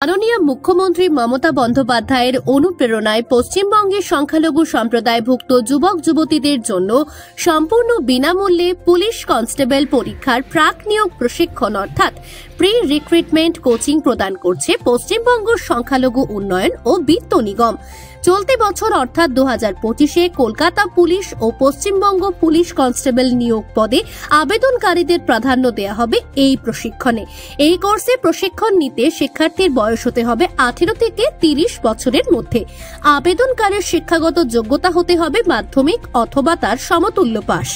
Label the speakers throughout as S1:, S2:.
S1: মাননীয় মুখ্যমন্ত্রী মমতা বন্দ্যোপাধ্যায়ের অনুপ্রেরণায় পশ্চিমবঙ্গের সংখ্যালঘু সম্প্রদায়ভুক্ত যুবক যুবতীদের জন্য সম্পূর্ণ বিনামূল্যে পুলিশ কনস্টেবল পরীক্ষার প্রাক নিয়োগ প্রশিক্ষণ অর্থাৎ প্রি রিক্রুটমেন্ট কোচিং প্রদান করছে পশ্চিমবঙ্গ সংখ্যালঘু উন্নয়ন ও বিত্ত নিগম। চলতি বছর অর্থাৎ 2025-এ কলকাতা পুলিশ ও পশ্চিমবঙ্গ পুলিশ কনস্টেবল নিয়োগ পদে আবেদনকারীদের প্রাধান্য দেওয়া হবে এই প্রশিক্ষণে। এই কোর্সে প্রশিক্ষণ নিতে শিক্ষার্থীর বয়স হতে হবে 18 থেকে 30 বছরের মধ্যে। আবেদনকারীর শিক্ষাগত যোগ্যতা হতে হবে মাধ্যমিক অথবা তার সমতুল্য পাস।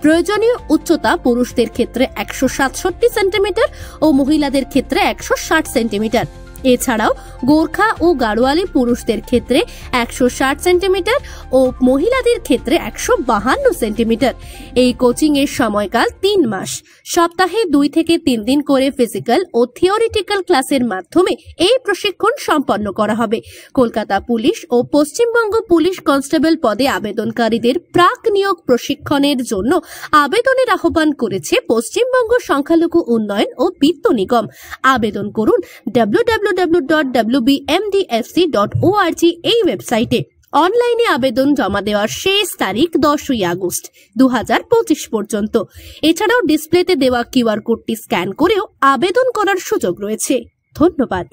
S1: প্রয়োজনীয় উচ্চতা পুরুষদের ক্ষেত্রে 167 সেন্টিমিটার ও মহিলাদের ক্ষেত্রে 160 সেন্টিমিটার। এছাড়াও গোর্খা ও গাড়োয়ালি পুরুষদের ক্ষেত্রে 160 সেন্টিমিটার ও মহিলাদের ক্ষেত্রে 152 সেন্টিমিটার। এই কোচিং এর সময়কাল 3 মাস। সপ্তাহে 2 থেকে 3 দিন করে ফিজিক্যাল ও থিওরিটিক্যাল ক্লাসের মাধ্যমে এই প্রশিক্ষণ সম্পন্ন করা হবে। কলকাতা পুলিশ ও পশ্চিমবঙ্গ পুলিশ কনস্টেবল পদে আবেদনকারীদের প্রাক নিয়োগ প্রশিক্ষণের জন্য আবেদনের আহ্বান করেছে পশ্চিমবঙ্গ সংখ্যালঘু উন্নয়ন ও বিত্ত নিগম। আবেদন করুন www.wbmdfc.org এই ওয়েবসাইটে। অনলাইনে আবেদন জমা দেওয়ার শেষ তারিখ 10ই আগস্ট 2025 পর্যন্ত। এছাড়াও ডিসপ্লেতে দেওয়া কিউআর কোডটি স্ক্যান করেও আবেদন করার সুযোগ রয়েছে। ধন্যবাদ।